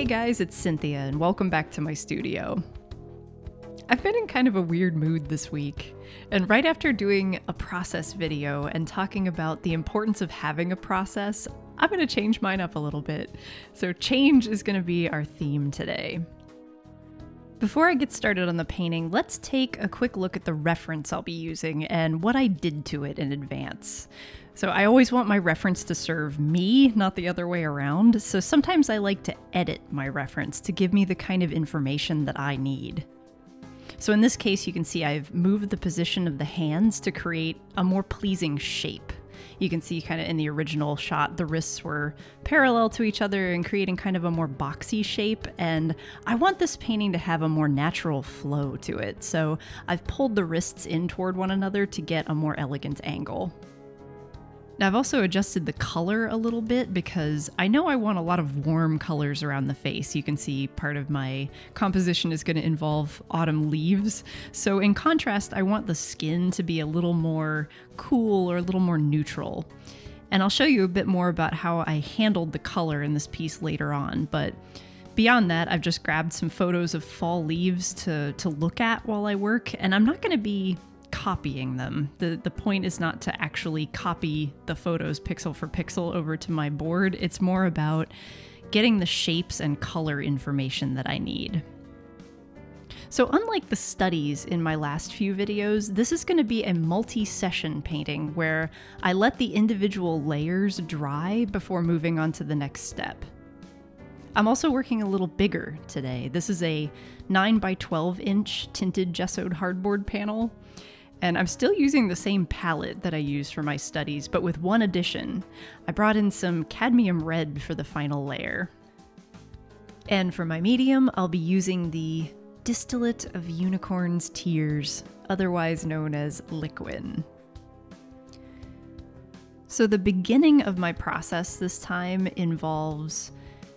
Hey guys, it's Cynthia and welcome back to my studio. I've been in kind of a weird mood this week, and right after doing a process video and talking about the importance of having a process, I'm going to change mine up a little bit. So change is going to be our theme today. Before I get started on the painting, let's take a quick look at the reference I'll be using and what I did to it in advance. So I always want my reference to serve me, not the other way around, so sometimes I like to edit my reference to give me the kind of information that I need. So in this case, you can see I've moved the position of the hands to create a more pleasing shape. You can see kind of in the original shot, the wrists were parallel to each other and creating kind of a more boxy shape, and I want this painting to have a more natural flow to it, so I've pulled the wrists in toward one another to get a more elegant angle. Now I've also adjusted the color a little bit because I know I want a lot of warm colors around the face. You can see part of my composition is going to involve autumn leaves. So in contrast, I want the skin to be a little more cool or a little more neutral. And I'll show you a bit more about how I handled the color in this piece later on. But beyond that, I've just grabbed some photos of fall leaves to look at while I work. And I'm not going to be copying them. The point is not to actually copy the photos pixel for pixel over to my board. It's more about getting the shapes and color information that I need. So unlike the studies in my last few videos, this is going to be a multi-session painting where I let the individual layers dry before moving on to the next step. I'm also working a little bigger today. This is a 9 by 12 inch tinted gessoed hardboard panel. And I'm still using the same palette that I used for my studies, but with one addition. I brought in some cadmium red for the final layer. And for my medium, I'll be using the Distillate of Unicorn's Tears, otherwise known as Liquin. So the beginning of my process this time involves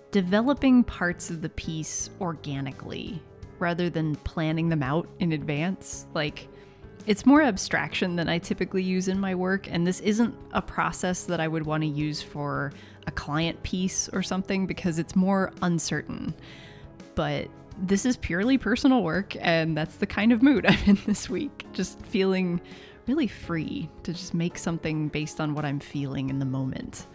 developing parts of the piece organically, rather than planning them out in advance. It's more abstraction than I typically use in my work, and this isn't a process that I would want to use for a client piece or something because it's more uncertain. But this is purely personal work, and that's the kind of mood I'm in this week. Just feeling really free to just make something based on what I'm feeling in the moment.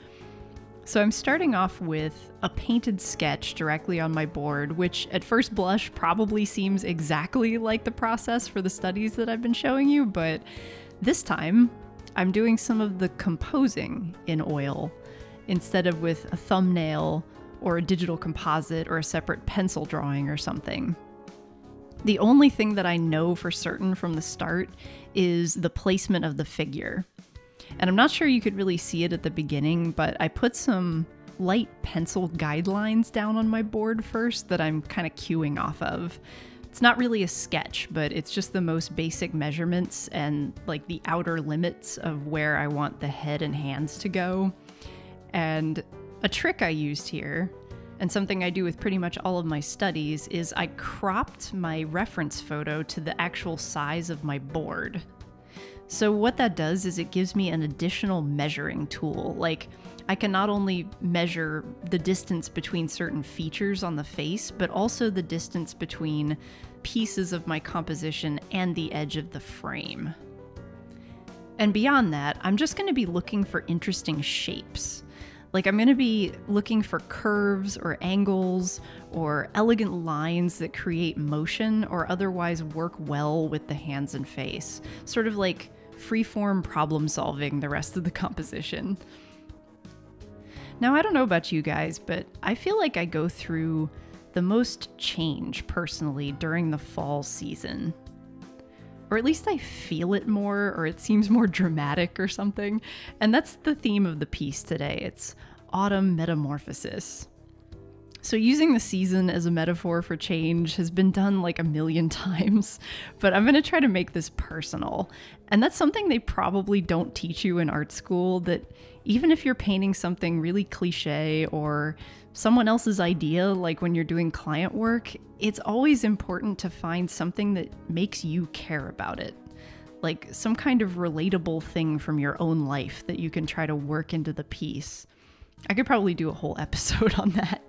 So I'm starting off with a painted sketch directly on my board, which at first blush probably seems exactly like the process for the studies that I've been showing you, but this time I'm doing some of the composing in oil instead of with a thumbnail or a digital composite or a separate pencil drawing or something. The only thing that I know for certain from the start is the placement of the figure. And I'm not sure you could really see it at the beginning, but I put some light pencil guidelines down on my board first that I'm kind of cueing off of. It's not really a sketch, but it's just the most basic measurements and the outer limits of where I want the head and hands to go. And a trick I used here, and something I do with pretty much all of my studies, is I cropped my reference photo to the actual size of my board. So what that does is it gives me an additional measuring tool. I can not only measure the distance between certain features on the face, but also the distance between pieces of my composition and the edge of the frame. And beyond that, I'm just going to be looking for interesting shapes. I'm going to be looking for curves or angles or elegant lines that create motion or otherwise work well with the hands and face. Sort of like freeform problem solving the rest of the composition. Now, I don't know about you guys, but I feel like I go through the most change personally during the fall season. Or at least I feel it more, or it seems more dramatic or something. And that's the theme of the piece today. It's autumn metamorphosis. So using the season as a metaphor for change has been done a million times, but I'm going to try to make this personal. And that's something they probably don't teach you in art school, that even if you're painting something really cliche or someone else's idea, like when you're doing client work, it's always important to find something that makes you care about it. Some kind of relatable thing from your own life that you can try to work into the piece. I could probably do a whole episode on that.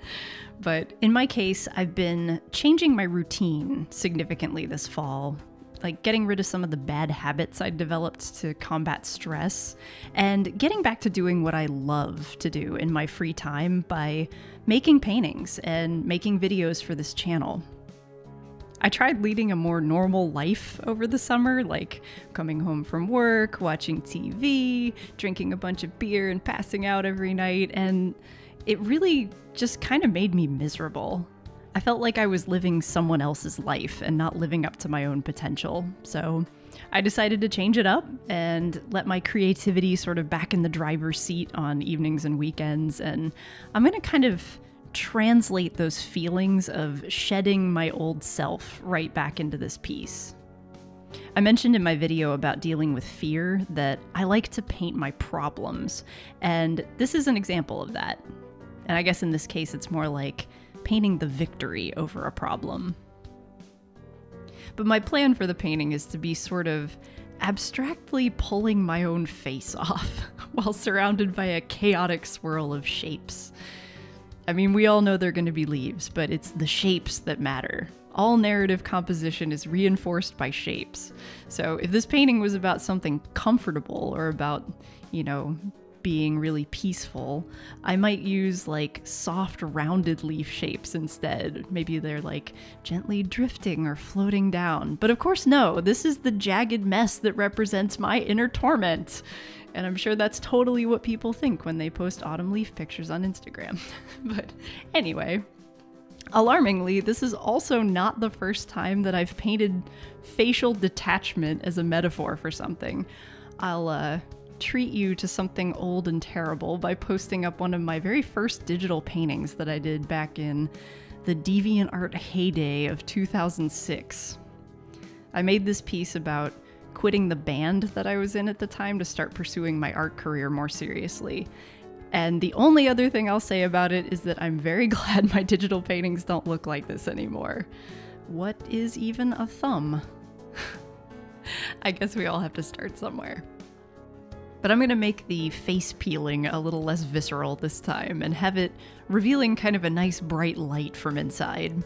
But in my case, I've been changing my routine significantly this fall, like getting rid of some of the bad habits I developed to combat stress, and getting back to doing what I love to do in my free time by making paintings and making videos for this channel. I tried leading a more normal life over the summer, like coming home from work, watching TV, drinking a bunch of beer and passing out every night, and it really just kind of made me miserable. I felt like I was living someone else's life and not living up to my own potential. So I decided to change it up and let my creativity sort of back in the driver's seat on evenings and weekends. And I'm going to kind of translate those feelings of shedding my old self right back into this piece. I mentioned in my video about dealing with fear that I like to paint my problems, and this is an example of that. And I guess in this case, it's more like painting the victory over a problem. But my plan for the painting is to be sort of abstractly pulling my own face off while surrounded by a chaotic swirl of shapes. I mean, we all know they're going to be leaves, but it's the shapes that matter. All narrative composition is reinforced by shapes. So if this painting was about something comfortable or about, being really peaceful, I might use like soft rounded leaf shapes instead. Maybe they're like gently drifting or floating down. But of course, no, this is the jagged mess that represents my inner torment. And I'm sure that's totally what people think when they post autumn leaf pictures on Instagram. But anyway, alarmingly, this is also not the first time that I've painted facial detachment as a metaphor for something. I'll treat you to something old and terrible by posting up one of my very first digital paintings that I did back in the DeviantArt heyday of 2006. I made this piece about quitting the band that I was in at the time to start pursuing my art career more seriously. And the only other thing I'll say about it is that I'm very glad my digital paintings don't look like this anymore. What is even a thumb? I guess we all have to start somewhere. But I'm going to make the face peeling a little less visceral this time and have it revealing kind of a nice bright light from inside.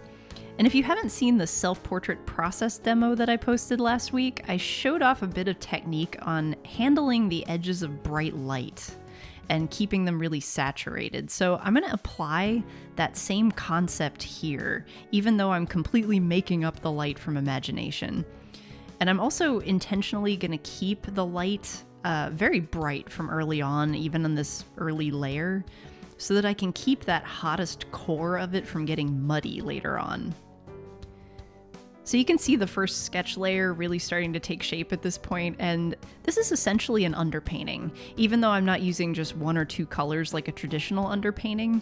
And if you haven't seen the self-portrait process demo that I posted last week, I showed off a bit of technique on handling the edges of bright light and keeping them really saturated. So I'm going to apply that same concept here, even though I'm completely making up the light from imagination. And I'm also intentionally going to keep the light very bright from early on, even in this early layer, so that I can keep that hottest core of it from getting muddy later on. So you can see the first sketch layer really starting to take shape at this point, and this is essentially an underpainting, even though I'm not using just one or two colors like a traditional underpainting.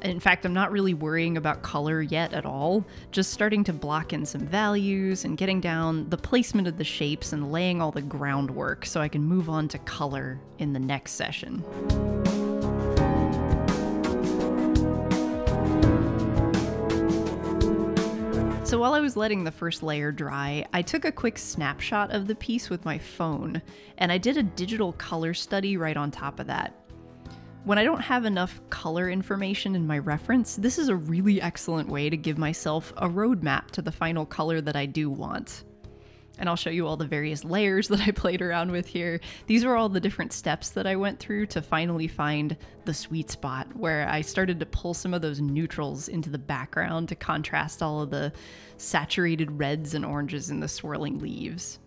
In fact, I'm not really worrying about color yet at all, just starting to block in some values and getting down the placement of the shapes and laying all the groundwork so I can move on to color in the next session. So while I was letting the first layer dry, I took a quick snapshot of the piece with my phone, and I did a digital color study right on top of that. When I don't have enough color information in my reference, this is a really excellent way to give myself a roadmap to the final color that I do want. And I'll show you all the various layers that I played around with here. These are all the different steps that I went through to finally find the sweet spot where I started to pull some of those neutrals into the background to contrast all of the saturated reds and oranges in the swirling leaves.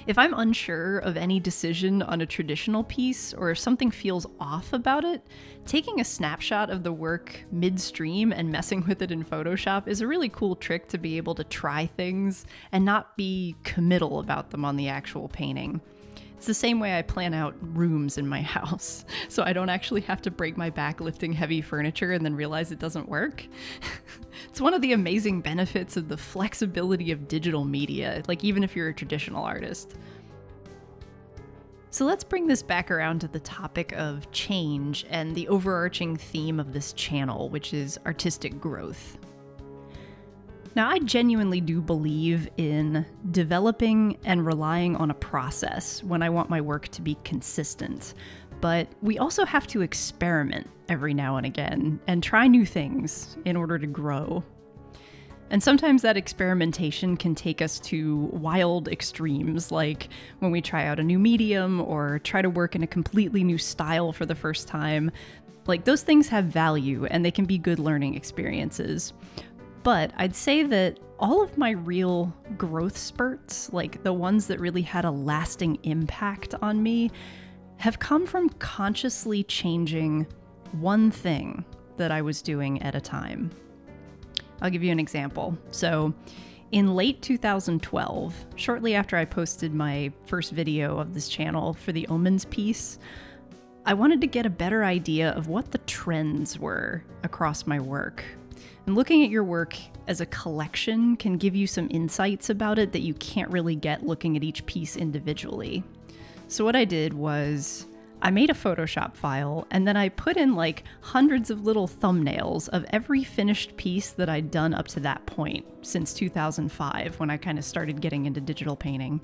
If I'm unsure of any decision on a traditional piece, or if something feels off about it, taking a snapshot of the work midstream and messing with it in Photoshop is a really cool trick to be able to try things and not be committal about them on the actual painting. It's the same way I plan out rooms in my house, so I don't actually have to break my back lifting heavy furniture and then realize it doesn't work. It's one of the amazing benefits of the flexibility of digital media, like even if you're a traditional artist. So let's bring this back around to the topic of change and the overarching theme of this channel, which is artistic growth. Now, I genuinely do believe in developing and relying on a process when I want my work to be consistent, but we also have to experiment every now and again and try new things in order to grow. And sometimes that experimentation can take us to wild extremes, like when we try out a new medium or try to work in a completely new style for the first time. Like, those things have value and they can be good learning experiences. But I'd say that all of my real growth spurts, like the ones that really had a lasting impact on me, have come from consciously changing one thing that I was doing at a time. I'll give you an example. So in late 2012, shortly after I posted my first video of this channel for the Omens piece, I wanted to get a better idea of what the trends were across my work. And looking at your work as a collection can give you some insights about it that you can't really get looking at each piece individually. So what I did was I made a Photoshop file, and then I put in like hundreds of little thumbnails of every finished piece that I'd done up to that point, since 2005, when I kind of started getting into digital painting.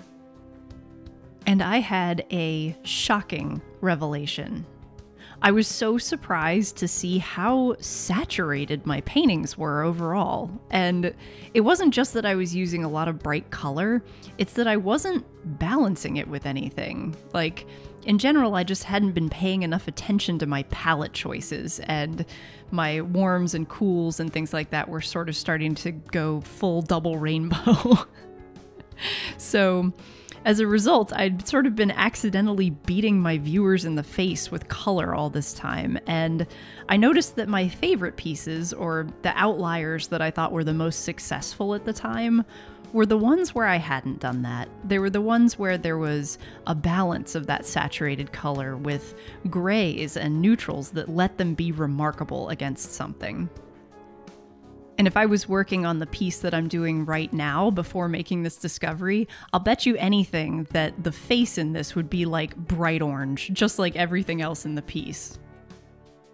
And I had a shocking revelation. I was so surprised to see how saturated my paintings were overall. And it wasn't just that I was using a lot of bright color, it's that I wasn't balancing it with anything. Like, in general, I just hadn't been paying enough attention to my palette choices, and my warms and cools and things like that were sort of starting to go full double rainbow. So, as a result, I'd sort of been accidentally beating my viewers in the face with color all this time, and I noticed that my favorite pieces, or the outliers that I thought were the most successful at the time, were the ones where I hadn't done that. They were the ones where there was a balance of that saturated color with grays and neutrals that let them be remarkable against something. And if I was working on the piece that I'm doing right now before making this discovery, I'll bet you anything that the face in this would be like bright orange, just like everything else in the piece.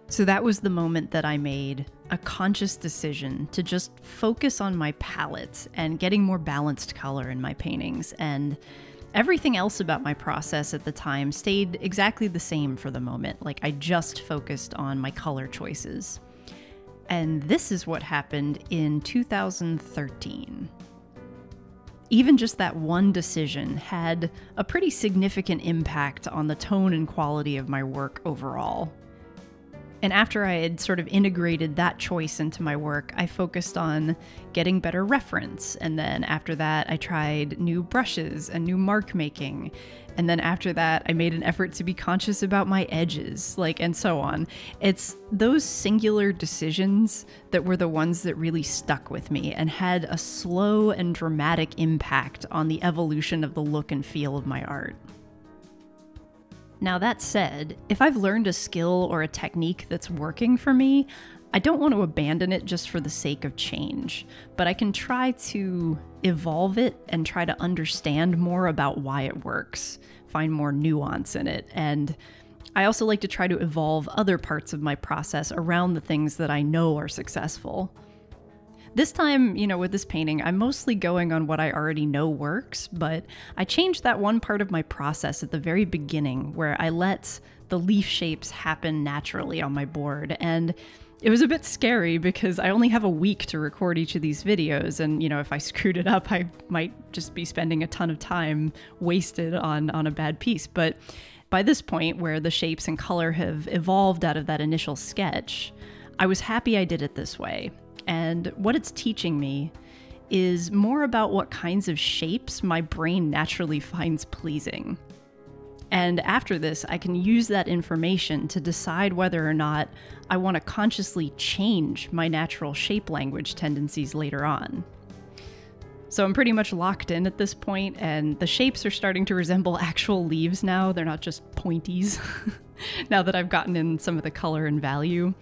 So that was the moment that I made a conscious decision to just focus on my palette and getting more balanced color in my paintings, and everything else about my process at the time stayed exactly the same for the moment. Like, I just focused on my color choices. And this is what happened in 2013. Even just that one decision had a pretty significant impact on the tone and quality of my work overall. And after I had sort of integrated that choice into my work, I focused on getting better reference. And then after that, I tried new brushes and new mark making. And then after that, I made an effort to be conscious about my edges, and so on. It's those singular decisions that were the ones that really stuck with me and had a slow and dramatic impact on the evolution of the look and feel of my art. Now, that said, if I've learned a skill or a technique that's working for me, I don't want to abandon it just for the sake of change, but I can try to evolve it and try to understand more about why it works, find more nuance in it, and I also like to try to evolve other parts of my process around the things that I know are successful. This time, with this painting, I'm mostly going on what I already know works, but I changed that one part of my process at the very beginning where I let the leaf shapes happen naturally on my board, and it was a bit scary because I only have a week to record each of these videos, and if I screwed it up, I might just be spending a ton of time wasted on a bad piece. But by this point, where the shapes and color have evolved out of that initial sketch, I was happy I did it this way. And what it's teaching me is more about what kinds of shapes my brain naturally finds pleasing. And after this, I can use that information to decide whether or not I want to consciously change my natural shape language tendencies later on. So I'm pretty much locked in at this point, and the shapes are starting to resemble actual leaves now. They're not just pointies now that I've gotten in some of the color and value.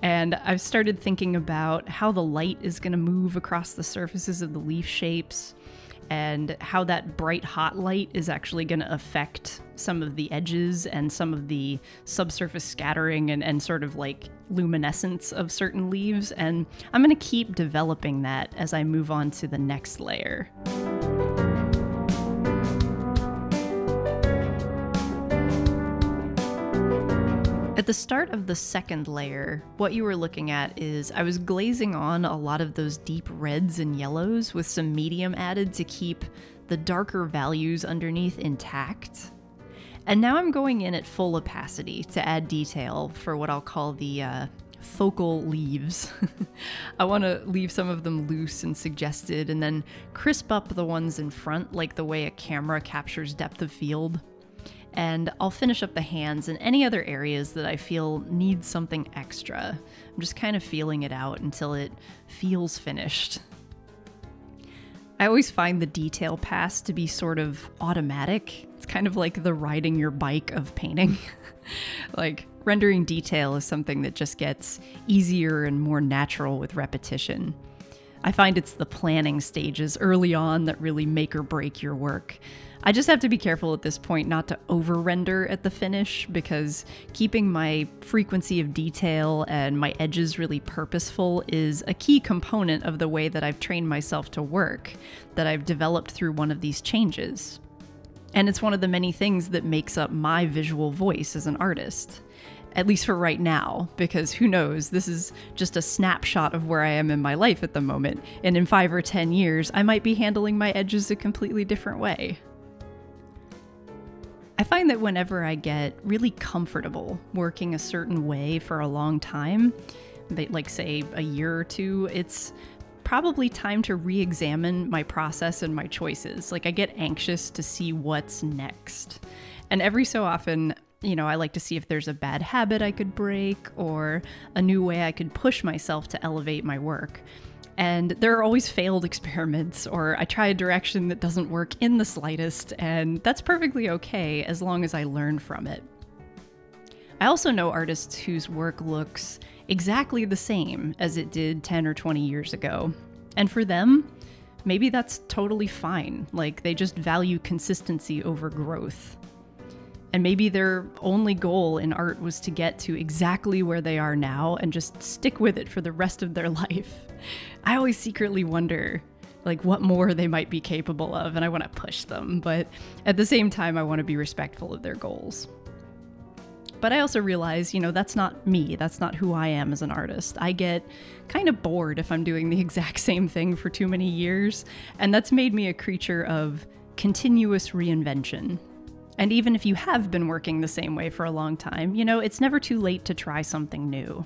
And I've started thinking about how the light is going to move across the surfaces of the leaf shapes, and how that bright hot light is actually going to affect some of the edges and some of the subsurface scattering and sort of like luminescence of certain leaves. And I'm going to keep developing that as I move on to the next layer. At the start of the second layer, what you were looking at is I was glazing on a lot of those deep reds and yellows with some medium added to keep the darker values underneath intact. And now I'm going in at full opacity to add detail for what I'll call the focal leaves. I want to leave some of them loose and suggested and then crisp up the ones in front like the way a camera captures depth of field. And I'll finish up the hands and any other areas that I feel need something extra. I'm just kind of feeling it out until it feels finished. I always find the detail pass to be sort of automatic. It's kind of like the riding your bike of painting. Like, rendering detail is something that just gets easier and more natural with repetition. I find it's the planning stages early on that really make or break your work. I just have to be careful at this point not to over-render at the finish, because keeping my frequency of detail and my edges really purposeful is a key component of the way that I've trained myself to work, that I've developed through one of these changes. And it's one of the many things that makes up my visual voice as an artist. At least for right now, because who knows, this is just a snapshot of where I am in my life at the moment, and in 5 or 10 years, I might be handling my edges a completely different way. I find that whenever I get really comfortable working a certain way for a long time, like say a year or two, it's probably time to re-examine my process and my choices. Like, I get anxious to see what's next. And every so often, I like to see if there's a bad habit I could break or a new way I could push myself to elevate my work. And there are always failed experiments, or I try a direction that doesn't work in the slightest, and that's perfectly okay as long as I learn from it. I also know artists whose work looks exactly the same as it did 10 or 20 years ago. And for them, maybe that's totally fine. Like, they just value consistency over growth. And maybe their only goal in art was to get to exactly where they are now and just stick with it for the rest of their life. I always secretly wonder, like, what more they might be capable of, and I want to push them, but at the same time, I want to be respectful of their goals. But I also realize, that's not me. That's not who I am as an artist. I get kind of bored if I'm doing the exact same thing for too many years, and that's made me a creature of continuous reinvention. And even if you have been working the same way for a long time, it's never too late to try something new.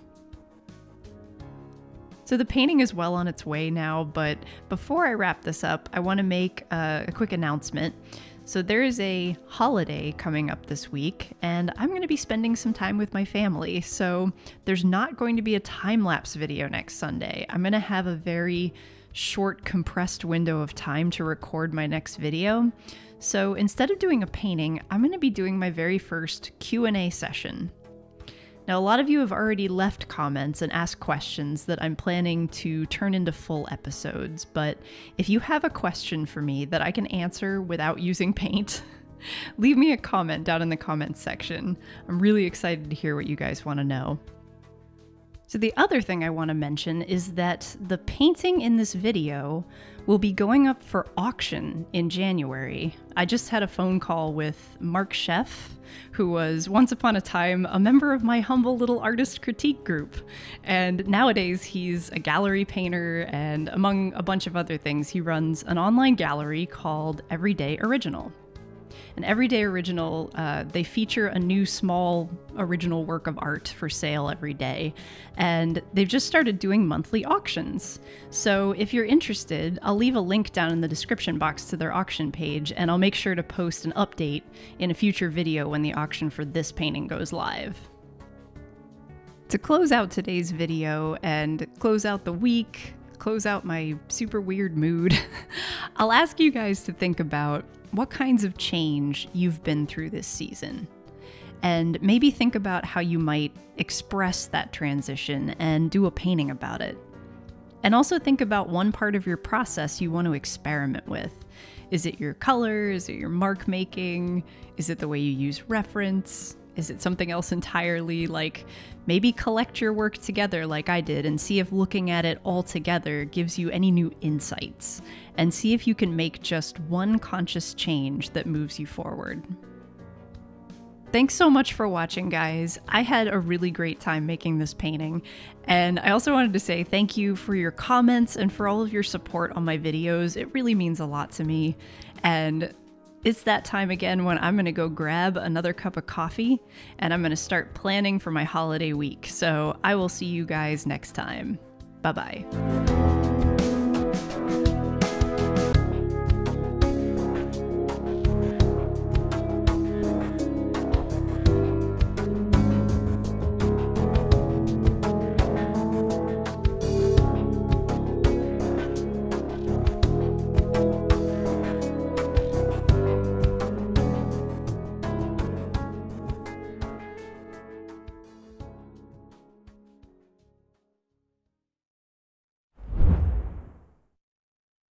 So the painting is well on its way now, but before I wrap this up, I want to make a quick announcement. So there is a holiday coming up this week, and I'm going to be spending some time with my family. So there's not going to be a time-lapse video next Sunday. I'm going to have a very short, compressed window of time to record my next video. So instead of doing a painting, I'm going to be doing my very first Q&A session. Now, a lot of you have already left comments and asked questions that I'm planning to turn into full episodes, but if you have a question for me that I can answer without using paint, leave me a comment down in the comments section. I'm really excited to hear what you guys want to know. So the other thing I want to mention is that the painting in this video will be going up for auction in January. I just had a phone call with Mark Sheff, who was once upon a time a member of my humble little artist critique group. And nowadays he's a gallery painter, and among a bunch of other things, he runs an online gallery called Everyday Original. An Everyday Original, they feature a new small original work of art for sale every day, and they've just started doing monthly auctions. So if you're interested, I'll leave a link down in the description box to their auction page, and I'll make sure to post an update in a future video when the auction for this painting goes live. To close out today's video and close out the week, close out my super weird mood, I'll ask you guys to think about what kinds of change you've been through this season. And maybe think about how you might express that transition and do a painting about it. And also think about one part of your process you want to experiment with. Is it your color? Is it your mark making? Is it the way you use reference? Is it something else entirely? Like, maybe collect your work together like I did and see if looking at it all together gives you any new insights, and see if you can make just one conscious change that moves you forward. thanks so much for watching, guys. I had a really great time making this painting, and I also wanted to say thank you for your comments and for all of your support on my videos. It really means a lot to me, and it's that time again when I'm gonna go grab another cup of coffee and I'm gonna start planning for my holiday week. So I will see you guys next time. Bye-bye.